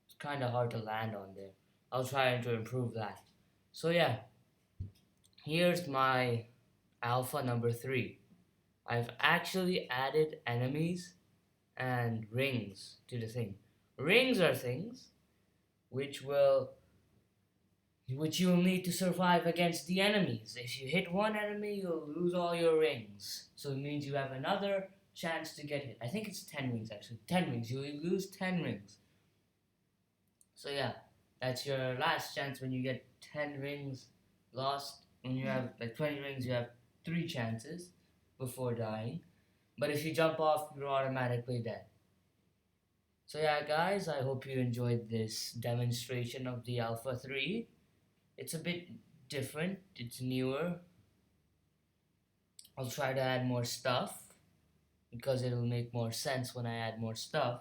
It's kind of hard to land on there. I'll try to improve that. So yeah, here's my alpha number 3. I've actually added enemies and rings to the thing. Rings are things which will which you'll need to survive against the enemies. If you hit one enemy, you'll lose all your rings. So it means you have another chance to get hit. I think it's 10 rings actually. 10 rings. You'll lose 10 rings. So yeah, that's your last chance when you get 10 rings lost. When you have like 20 rings, you have 3 chances before dying. But if you jump off, you're automatically dead. So yeah, guys, I hope you enjoyed this demonstration of the Alpha 3. It's a bit different, it's newer. I'll try to add more stuff because it'll make more sense when I add more stuff,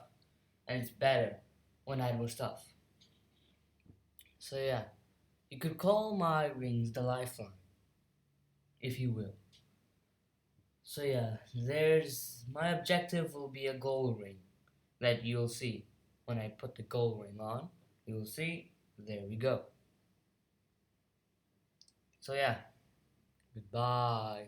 and it's better when I add more stuff. So yeah, you could call my rings the lifeline, if you will. So yeah, there's my objective will be a gold ring that you'll see when I put the gold ring on. You'll see, there we go. So yeah, goodbye.